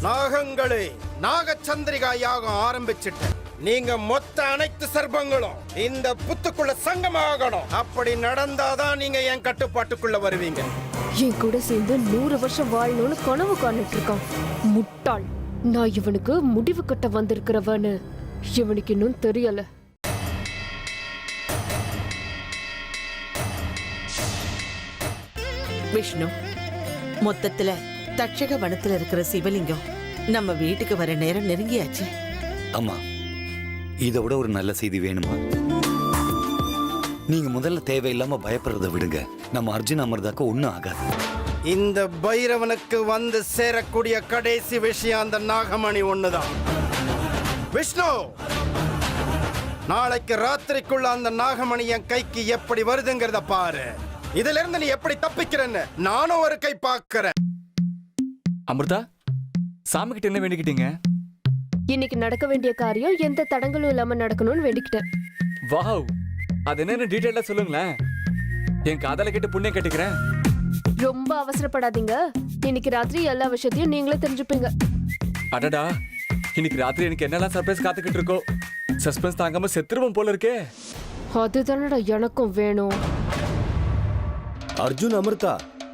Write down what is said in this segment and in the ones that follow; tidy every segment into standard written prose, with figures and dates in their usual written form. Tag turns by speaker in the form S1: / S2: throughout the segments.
S1: நாகங்களே, நாகச்சந்திரிகா யாகம் ஆரம்பிச்சிட்டேன். நீங்க மொத்த அனைத்து சர்ப்பங்களும் இந்த புத்துக்குள்ள சங்கமாகணும். அப்படி நடந்தாதான் நீங்க என் கட்டுப்பாட்டுக்குள்ள வருவீங்க.
S2: என் கூட சேர்ந்து 100 வருஷம் வாழணும்னு கனவு காணிட்டு இருக்கான். முட்டாள். நான் இவனுக்கு முடிவு கட்ட வந்திருக்கிறவன்னு இவனுக்கு இன்னும் தெரியல.
S3: விஷ்ணு, மொத்தத்துல தட்சக வனத்துல இருக்கிற சிவலிங்கம் நம்ம வீட்டுக்கு வர நேரம் நெருங்கியாச்சு.
S4: அம்மா, இதை விட ஒரு நல்ல செய்தி வேணுமா? நீங்க முதல்ல தேவையில்லாம பயப்படுறத விடுங்க. நம்ம அர்ஜுன் அமர்தாக்கு ஒண்ணும் ஆகாது.
S1: இந்த பைரவனுக்கு வந்து சேரக்கூடிய கடைசி விஷயம் அந்த நாகமணி ஒண்ணுதான். விஷ்ணு, நாளைக்கு ராத்திரிக்குள்ள அந்த நாகமணி என் கைக்கு எப்படி வருதுங்கிறத பாரு. இதுல இருந்து நீ எப்படி தப்பிக்கிறன்னு நானும் ஒரு கை பார்க்கிறேன்.
S5: அமிர்தா, சாமி கிட்ட என்ன வேண்டிக்கிட்டீங்க?
S2: இன்னைக்கு நடக்க வேண்டிய காரியம் எந்த தடங்களும் இல்லாம நடக்கணும்னு வேண்டிக்கிட்டேன்.
S5: வாவ், அது என்னன்னு டீடைலா சொல்லுங்களேன். என் காதல கேட்டு புண்ணியம் கட்டிக்கிறேன்.
S2: ரொம்ப அவசரப்படாதீங்க. இன்னைக்கு ராத்திரி எல்லா விஷயத்தையும் நீங்களே தெரிஞ்சுப்பீங்க.
S5: அடடா, இன்னைக்கு ராத்திரி எனக்கு என்னெல்லாம் சர்ப்ரைஸ் காத்துக்கிட்டு இருக்கோ. சஸ்பென்ஸ் தாங்காம செத்துருவோம் போல இருக்கே.
S2: அதுதானடா எனக்கும் வேணும்.
S6: அர்ஜுன், அமிர்தா,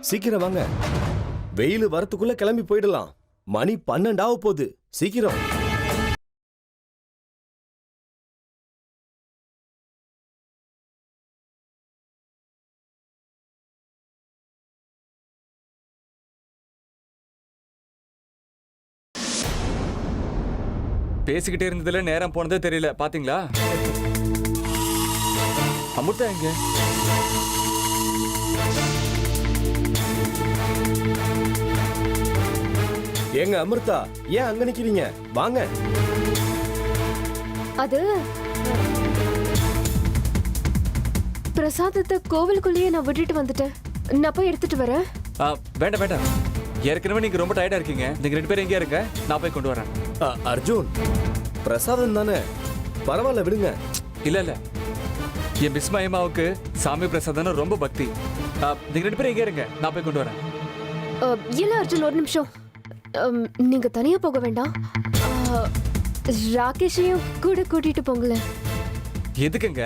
S6: சீக்கிரம் வாங்க. வெயில் வரத்துக்குள்ள கிளம்பி போயிடலாம். மணி 12 போகுது. சீக்கிரம்.
S5: பேசிக்கிட்டே இருந்ததுல நேரம் போனதே தெரியல. பாத்தீங்களா? அமிர்தா எங்க?
S6: ஏங்க அமிர்தா, ஏன் அங்க நிக்கிறீங்க? வாங்க.
S2: அது பிரசாதத்தை கோவிலுக்குள்ளேயே நான் விட்டுட்டு வந்துட்டேன். நான் போய் எடுத்துட்டு வரேன்.
S5: வேண்டாம் வேண்டாம், ஏற்கனவே நீங்க ரொம்ப டயர்டா இருக்கீங்க. நீங்க 2 பேரும் எங்கேயா இருக்க, நான் போய் கொண்டு வரேன்.
S6: அர்ஜுன், பிரசாதம் தானே, பரவாயில்ல, விடுங்க.
S5: இல்ல இல்ல, என் பிஸ்மயமாவுக்கு சாமி பிரசாதம் ரொம்ப பக்தி. நீங்க 2 பேரும் எங்கே இருங்க, நான் போய் கொண்டு வரேன்.
S2: இல்ல அர்ஜுன், ஒரு நிமிஷம். நீங்க தனியா போக வேண்டாம். ராகேஷையும் கூட கூட்டிட்டு போங்களேன்.
S5: எதுக்குங்க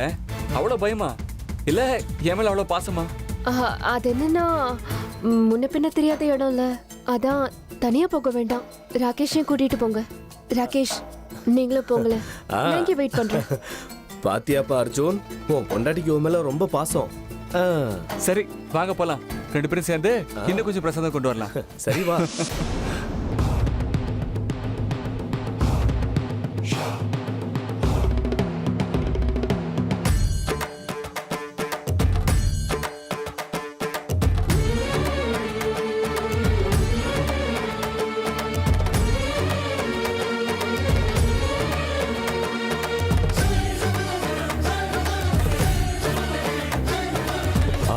S5: அவ்வளவு பயமா? இல்ல என் மேல அவ்வளவு பாசமா?
S2: அது என்னன்னா, முன்ன பின்ன தெரியாத இடம் இல்ல, அதான் தனியா போக வேண்டாம். ராகேஷையும் கூட்டிட்டு போங்க. ராகேஷ், நீங்களும் போங்களேன். நான் இங்கே வெயிட் பண்றேன்.
S6: பாத்தியாப்பா அர்ஜுன், உன் பொண்டாட்டிக்கு உன் மேல ரொம்ப பாசம்.
S5: சரி வாங்க போலாம். 2 பேரும் சேர்ந்து இன்னும் கொஞ்சம் பிரசாதம் கொண்டு வரலாம்.
S6: சரி வா.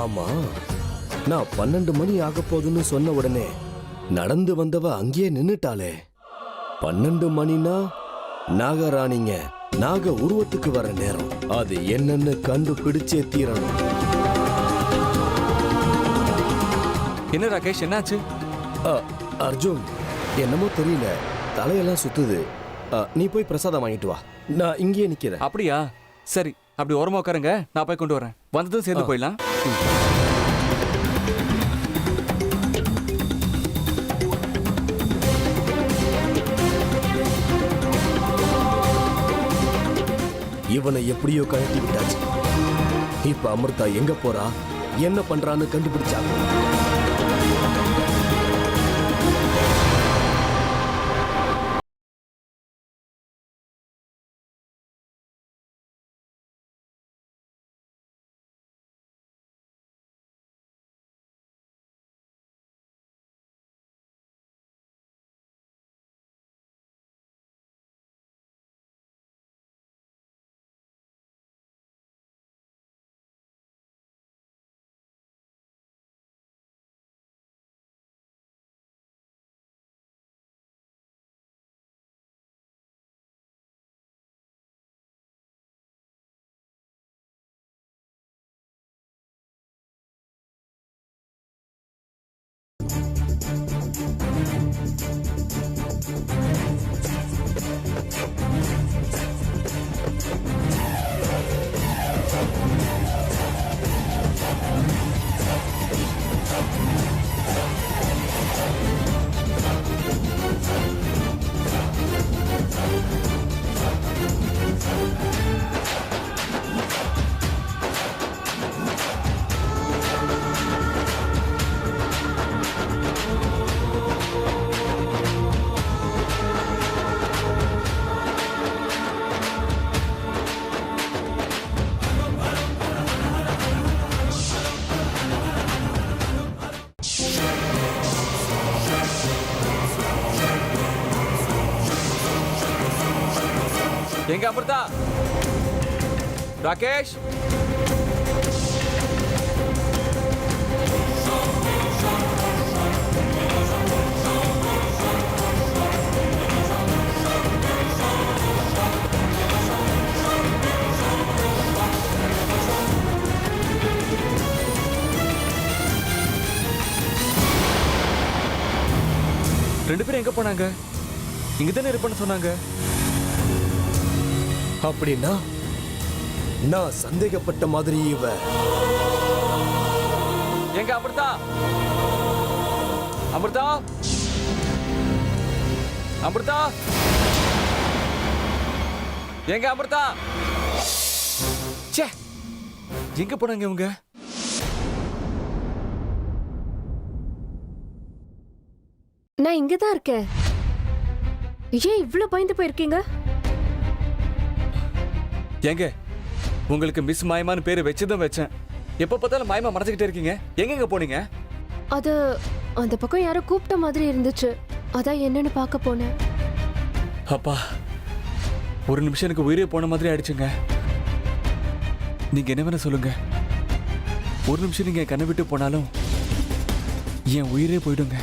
S6: ஆமா, நான் 12 மணி ஆக போகுதுன்னு சொன்ன உடனே நடந்து வந்தவ அங்கேயே நின்னுட்டாளே. 12 மணினா நாகராணிங்க நாக உருவத்துக்கு வர நேரம். அது என்னன்னு கண்டுபிடிச்சே தீரணும்.
S5: என்ன ராகேஷ், என்னாச்சு?
S6: அர்ஜுன், என்னமோ தெரியல, தலையெல்லாம் சுத்துது. நீ போய் பிரசாதம் வாங்கிட்டு வா, நான் இங்கேயே நிக்கிறேன்.
S5: அப்படியா? சரி, அப்படி ஓரமா உட்காருங்க, நான் போய் கொண்டு வரேன். வந்ததும் சேர்ந்து போயிடலாம்.
S6: இவனை எப்படியோ கழட்டி விட்டாச்சு. இப்ப அமிர்தா எங்க போறா, என்ன பண்றான்னு கண்டுபிடிச்சா.
S5: எங்க அமிர்தா? ராகேஷ், ரெண்டு பேரும் எங்க போனாங்க? இங்க தானே இருப்பேன்னு சொன்னாங்க.
S6: அப்படின்னா நான் சந்தேகப்பட்ட மாதிரி இவ
S5: எங்க அமிர்தா? அமிர்தா, அமிர்தா, எங்க அமிர்தா? ச்சே, எங்க போனாங்க இவங்க?
S2: நான் இங்க தான் இருக்கேன். ஏன் இவ்ளோ பயந்து போயிருக்கீங்க?
S5: ஏங்க, உங்களுக்கு மிஸ் மாயமான்னு பேரு வச்சதும் வச்சேன். எப்ப பார்த்தாலும் மாயமா மறைச்சுக்கிட்டே இருக்கீங்க. எங்க போனீங்க?
S2: அது அந்த பக்கம் யாரோ கூப்பிட்ட மாதிரி இருந்துச்சு. அதான் என்னன்னு பார்க்க போனேன்.
S5: அப்பா, ஒரு நிமிஷம் எனக்கு உயிரே போன மாதிரி ஆயிடுச்சுங்க. நீங்க என்ன வேணா சொல்லுங்க, ஒரு நிமிஷம் நீங்க என் கண்ணை விட்டு போனாலும் என் உயிரே போயிடுங்க.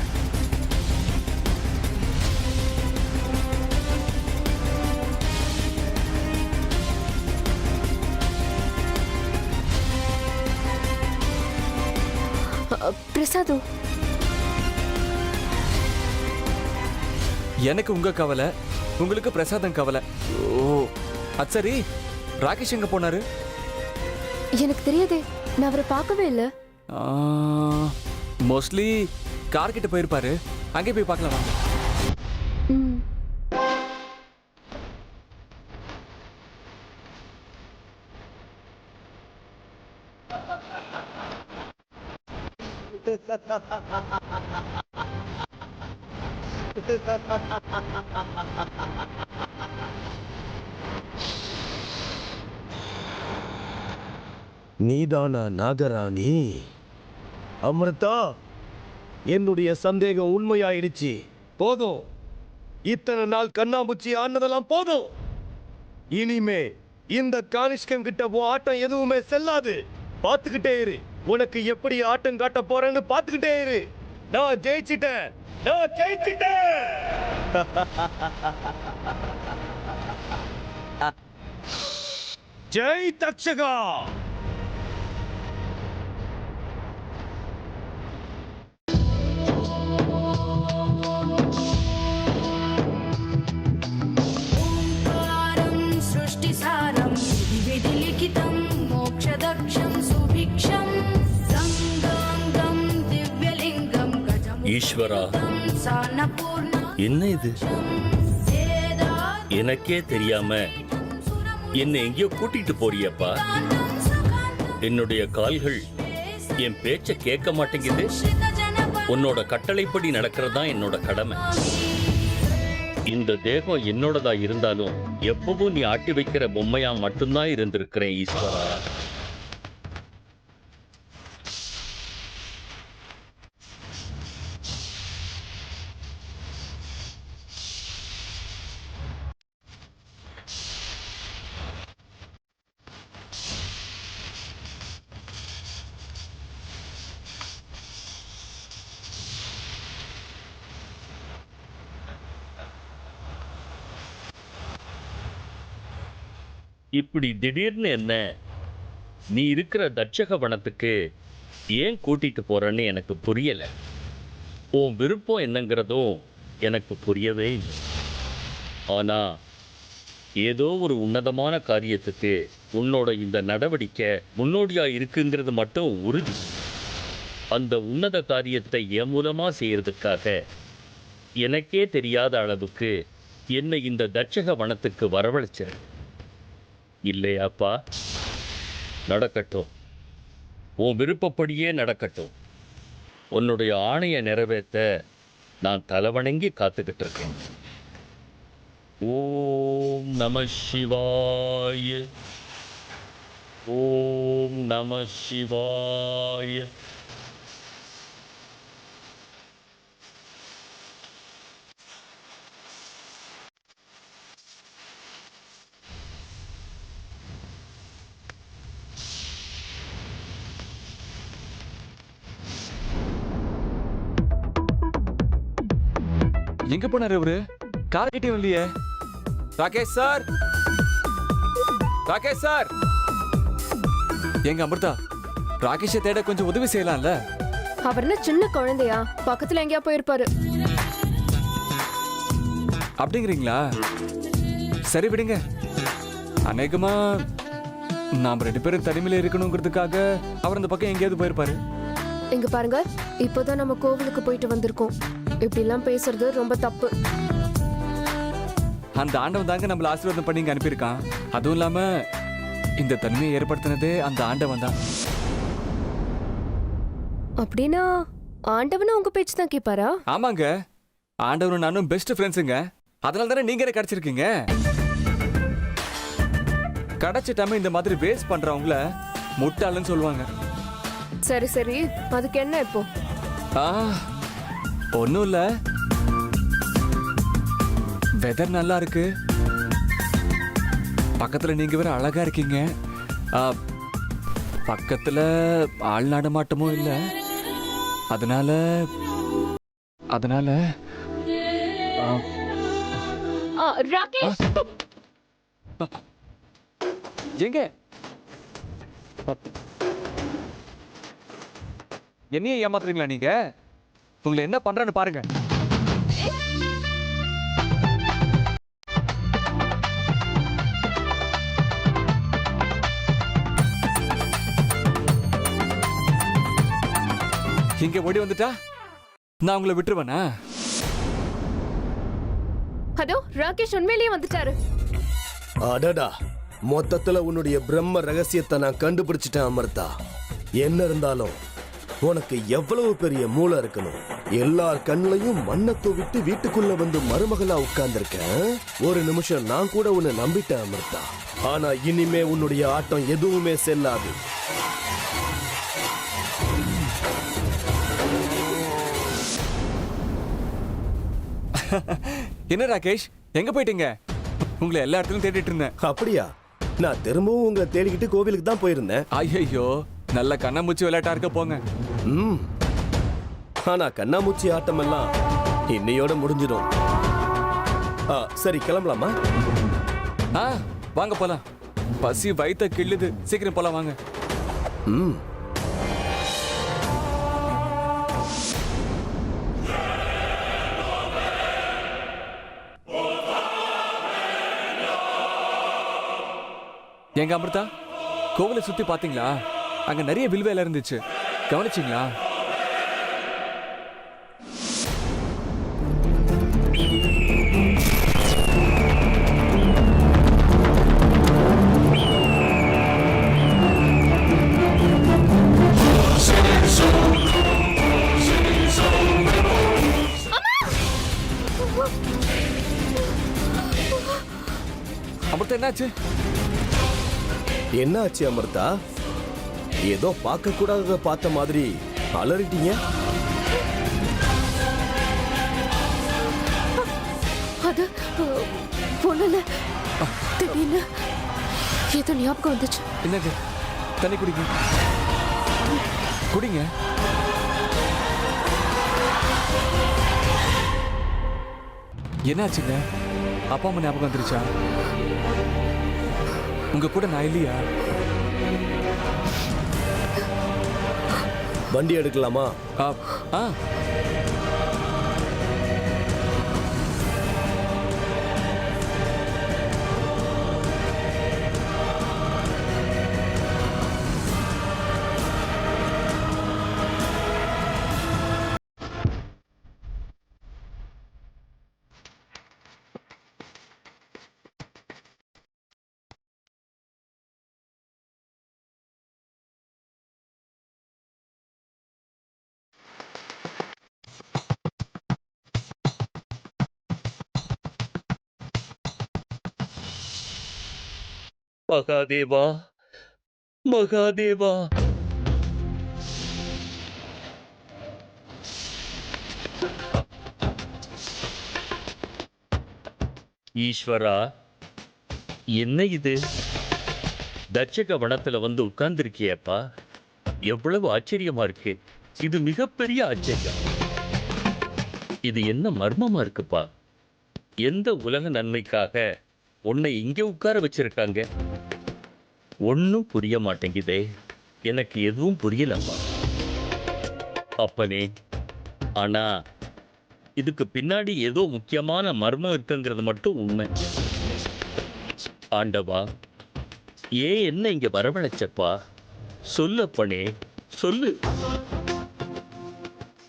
S2: பிரசாது,
S5: எனக்கு உங்க கவலை, உங்களுக்கு பிரசாதம் கவலை. ஓ, அது சரி. ராகேஷ் எங்க போனாரு?
S2: எனக்கு தெரியாதே, நான் அவரை பார்க்கவே இல்லை.
S5: மோஸ்ட்லி கார் கிட்ட போயிருப்பாரு. அங்கே போய் பார்க்கலாம் வாங்க.
S2: ம்.
S6: நீதானா நாகராணி? அமிர்தா, என்னுடைய சந்தேகம் உண்மையாயிடுச்சு. போதும், இத்தனை நாள் கண்ணாமூச்சி ஆனதெல்லாம் போதும். இனிமே இந்த கானிஷ்கன் கிட்ட உன் ஆட்டம் எதுவுமே செல்லாது. பார்த்துக்கிட்டே இரு, உனக்கு எப்படி ஆட்டம் காட்ட போறேன்னு பார்த்துக்கிட்டே இரு. நான் ஜெயிச்சிட்டேன், நான் ஜெயிச்சிட்டேன். ஜெய் தக்ஷகா.
S7: सृष्टिसारं विधिलिखितं मोक्षदक्षं सुभिक्षं गङ्गाङ्गं दिव्यलिङ्गं
S8: ஈஸ்வரா,
S7: सान्नपूर्णा
S8: என்ன இது? எனக்கே தெரியாம என்னை எங்கேயோ கூட்டிட்டு போறியப்பா. என்னுடைய கால்கள் என் பேச்ச கேட்க மாட்டேங்குது. உன்னோட கட்டளைப்படி நடக்கிறதா என்னோட கடமை. இந்த தேகம் என்னோடதா இருந்தாலும் எப்பவும் நீ ஆட்டி வைக்கிற பொம்மையா மட்டும்தான் இருந்திருக்கிறேன் ஈஸ்வரா. இப்படி திடீர்னு என்ன நீ இருக்கிற தட்சக வனத்துக்கு ஏன் கூட்டிட்டு போறன்னு எனக்கு புரியல. உன் விருப்பம் என்னங்கிறதும் எனக்கு புரியவே இல்லை. ஆனா ஏதோ ஒரு உன்னதமான காரியத்துக்கு உன்னோட இந்த நடவடிக்கை முன்னோடியா இருக்குங்கிறது மட்டும் உறுதி. அந்த உன்னத காரியத்தை என் மூலமா செய்யறதுக்காக எனக்கே தெரியாத அளவுக்கு என்னை இந்த தட்சக வனத்துக்கு வரவழைச்ச இல்லையாப்பா? நடக்கட்டும், உன் விருப்பப்படியே நடக்கட்டும். உன்னுடைய ஆணையை நிறைவேற்ற நான் தலைவணங்கி காத்துக்கிட்டு இருக்கேன். ஓம் நம சிவாய, ஓம் நம சிவாய.
S5: எங்க போனாரு இவரு? கால் கிட்டே இல்லையே. Rakesh sir, Rakesh sir. எங்க அமிர்தா, ராகேஷை தேட கொஞ்சம் உதவி செய்யலாம்ல?
S2: அவர் என்ன சின்ன குழந்தையா? பக்கத்துல எங்கேயா போயிருப்பாரு.
S5: அப்படிங்கிறீங்களா? சரி விடுங்க. அநேகமா நாம் 2 பேரும் தனிமையில இருக்கணுங்கிறதுக்காக அவர் அந்த பக்கம் எங்கேயாவது போயிருப்பாரு.
S2: இங்க பாருங்க, இப்போதான் நம்ம கோவிலுக்கு போயிட்டு வந்திருக்கோம். இப்படி எல்லாம் பேசுறது ரொம்ப தப்பு.
S5: அந்த ஆண்டவன் தாங்க நம்மள ஆசீர்வாதம் பண்ணி இங்க அனுப்பியிருக்கான். அதுவும் இல்லாம இந்த தனிமையை ஏற்படுத்தினதே அந்த ஆண்டவன் தான்.
S2: அப்படின்னா ஆண்டவனும் உங்க பேச்சு தான் கேட்பாரா?
S5: ஆமாங்க, ஆண்டவனும் நானும் பெஸ்ட் ஃப்ரெண்ட்ஸுங்க. அதனால தானே நீங்க எனக்கு கிடைச்சிருக்கீங்க. கிடைச்சிட்டாம இந்த மாதிரி வேஸ்ட் பண்றவங்கள முட்டாளன்னு சொல்லுவாங்க.
S2: சரி சரி, அதுக்கு என்ன இப்போ?
S5: ஒன்றும் இல்லை, வெதர் நல்லா இருக்கு, பக்கத்துல நீங்க வேற அழகா இருக்கீங்க, பக்கத்துல ஆள் நடமாட்டமும் இல்லை, அதனால அதனால
S2: ராகேஷ்,
S5: எங்க என்னையே ஏமாத்துறீங்களா நீங்க? உங்களை என்ன பண்றேன்னு பாருங்க. இங்க ஓடி வந்துட்டா நான் உங்களை விட்டுருவேனா?
S2: அதோ ராகேஷ் உண்மையிலேயே வந்துட்டாரு.
S6: அடடா, மொத்தத்துல உன்னுடைய பிரம்ம ரகசியத்தை நான் கண்டுபிடிச்சிட்டேன் அமிர்தா. என்ன இருந்தாலும் உனக்கு எவ்வளவு பெரிய மூளை இருக்கணும். எல்லார் கண்ணையும் மண்ணை தூவிட்டு வீட்டுக்குள்ள வந்து மருமகளா உட்கார்ந்திருக்கேன். ஒரு நிமிஷம் நான் கூட உன்னை நம்பிட்டேன் அமிர்தா. ஆனா இனிமே உன்னுடைய ஆட்டம் எதுவுமே செல்லாது.
S5: என்ன ராகேஷ், எங்க போயிட்டீங்க? உங்களை எல்லா இடத்துலயும் தேடிட்டு இருந்தேன்.
S6: அப்படியா? நான் திரும்பவும் உங்களை தேடிக்கிட்டு கோவிலுக்கு தான் போயிருந்தேன்.
S5: ஐயோ, நல்ல கண்ணாமூச்சி விளையாட்டா இருக்க போங்க.
S6: ஆனா கண்ணாமூச்சி ஆட்டம் எல்லாம் இன்னையோட முடிஞ்சிடும். சரி, கிளம்பலாமா?
S5: வாங்க போலாம். பசி வயித்த கிள்ளுது, சீக்கிரம் போலாம் வாங்க. எங்க அமிர்தா, கோவிலை சுத்தி பாத்தீங்களா? அங்க நிறைய வில்வேல இருந்துச்சு, கவனிச்சிங்களா? அமிர்தா, என்னாச்சு?
S6: என்ன ஆச்சு அமிர்தா? ஏதோ பார்க்க கூடாத பார்த்த மாதிரி அலறிட்டீங்க.
S2: அது ஒண்ணுல திடீர்னு ஏதோ ஞாபகம் வந்துச்சு.
S5: என்னது? தண்ணி குடிங்க, குடிங்க. என்னாச்சுங்க? அப்பா அம்மா ஞாபகம் வந்துருச்சா? உங்க கூட நான் இல்லையா?
S6: வண்டி எடுக்கலாமா?
S8: மகாதேவா, மகாதேவா. ஈஸ்வரா, என்ன இது? தட்சக வனத்துல வந்து உட்கார்ந்துருக்கியப்பா, எவ்வளவு ஆச்சரியமா இருக்கு. இது மிகப்பெரிய ஆச்சரியம். இது என்ன மர்மமா இருக்குப்பா? எந்த உலக நன்மைக்காக உன்னை இங்கே உட்கார வச்சிருக்காங்க? ஒன்றும் புரிய மாட்டேங்குதே. எனக்கு எதுவும் புரியலப்பா. அப்பனே, ஆனா இதுக்கு பின்னாடி ஏதோ முக்கியமான மர்மம் இருக்குங்கிறது மட்டும் உண்மை. ஆண்டவா, ஏன் என்ன இங்க வரவழைச்சப்பா? சொல்லப்பனே, சொல்லு.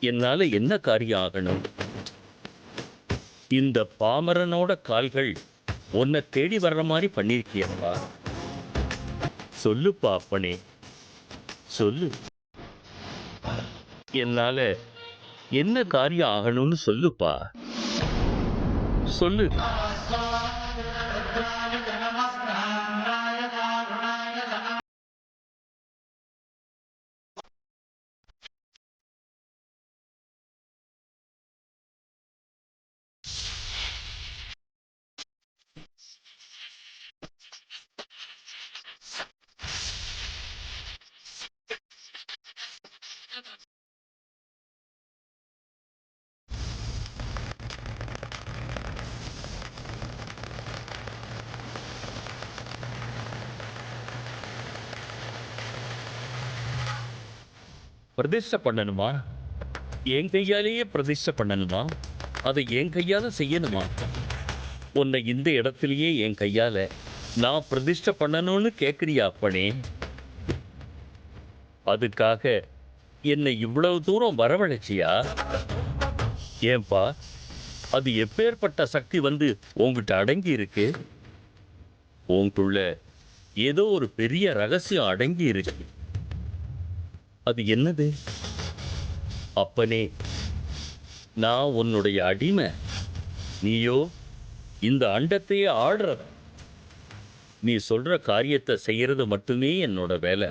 S8: என்னால என்ன காரியம் ஆகணும்? இந்த பாமரனோட கால்கள் உன்னை தேடி வர்ற மாதிரி பண்ணிருக்கியப்பா. சொல்லுப்பா அப்பனே, சொல்லு. என்னால என்ன காரியம் ஆகணும்னு சொல்லுப்பா, சொல்லு. பிரதிஷ்டை பண்ணணுமா? என் கையாலேயே பிரதிஷ்டை பண்ணணுமா? அதை என் கையால செய்யணுமா? உன்னை இந்த இடத்துலயே என் கையால நான் பிரதிஷ்டை பண்ணணும்னு கேட்குறியா அப்பனே? அதுக்காக என்னை இவ்வளவு தூரம் வரவழைச்சியா? ஏன்பா, அது எப்பேற்பட்ட சக்தி வந்து உங்ககிட்ட அடங்கி இருக்கு? உங்களுக்குள்ள ஏதோ ஒரு பெரிய ரகசியம் அடங்கி இருக்கு. அது என்னது? அப்பனே, நான் உன்னுடைய அடிமை, நீயோ இந்த அண்டத்தையே ஆடுற. நீ சொல்ற காரியத்தை செய்யறது மட்டுமே என்னோட வேலை.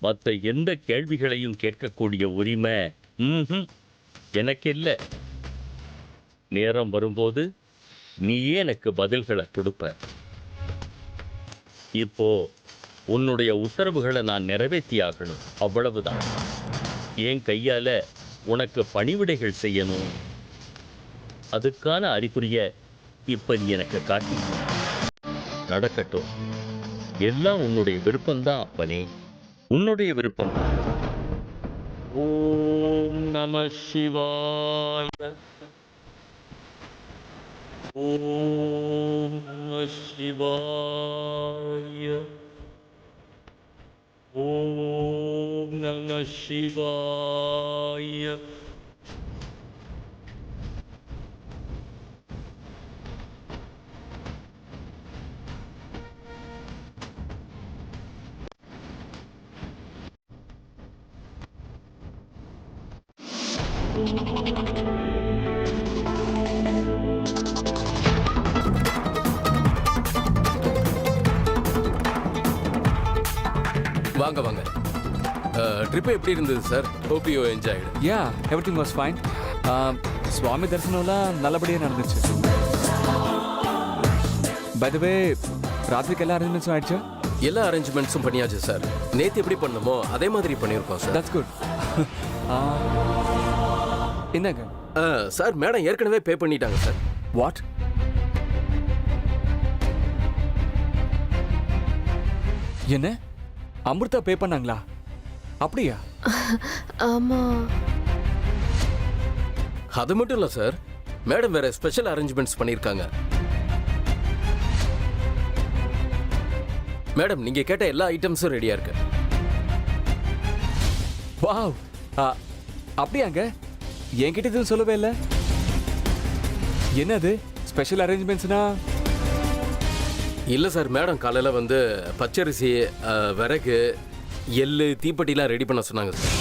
S8: மற்ற எந்த கேள்விகளையும் கேட்கக்கூடிய உரிமை எனக்கு இல்லை. நேரம் வரும்போது நீயே எனக்கு பதில்களை கொடுப்ப. இப்போ உன்னுடைய உத்தரவுகளை நான் நிறைவேற்றியாகணும், அவ்வளவுதான். என் கையால உனக்கு பணிவிடைகள் செய்யணும். அதுக்கான அறிகுறிய இப்ப நீ எனக்கு காட்டி. நடக்கட்டும், எல்லாம் உன்னுடைய விருப்பம்தான் அப்பனே, உன்னுடைய விருப்பம். ஓம் நம சிவாய. ஓம் நம சிவாய. ஓம் நம சிவாய.
S9: வாங்க வாங்க. ட்ரிப் எப்படி இருந்தது sir? Hope you enjoyed.
S5: Yeah, everything was fine. சுவாமி தரிசனம்லாம் நல்லபடியாக நடந்துச்சு. பை த வே, ராத்திரிக்கு எல்லா அரேஞ்ச்மெண்ட்ஸும் ஆயிடுச்சு?
S9: எல்லா அரேஞ்ச்மெண்ட்ஸும் பண்ணியாச்சு சார். நேற்று எப்படி பண்ணணுமோ அதே மாதிரி பண்ணியிருக்கோம் சார்.
S5: That's good. என்னங்க
S9: சார், மேடம் ஏற்கனவே பே பண்ணிட்டாங்க சார்.
S5: வாட்? என்ன, அமிர்தா பே பண்ணாங்களா? அப்படியா?
S2: ஆமா.
S9: அது மட்டும் இல்லை சார், மேடம் வேற ஸ்பெஷல் அரேஞ்ச்மெண்ட்ஸ் பண்ணியிருக்காங்க. மேடம், நீங்க கேட்ட எல்லா ஐட்டம்ஸும் ரெடியா இருக்கு.
S5: வாவ், அப்படியாங்க? என்கிட்ட எதுவும் சொல்லவே இல்லை. என்னது ஸ்பெஷல் அரேஞ்ச்மெண்ட்ஸ்னா?
S9: இல்லை சார், மேடம் காலையில் வந்து பச்சரிசி, விறகு, எள்ளு, தீப்பெட்டிலாம் ரெடி பண்ண சொன்னாங்க சார்.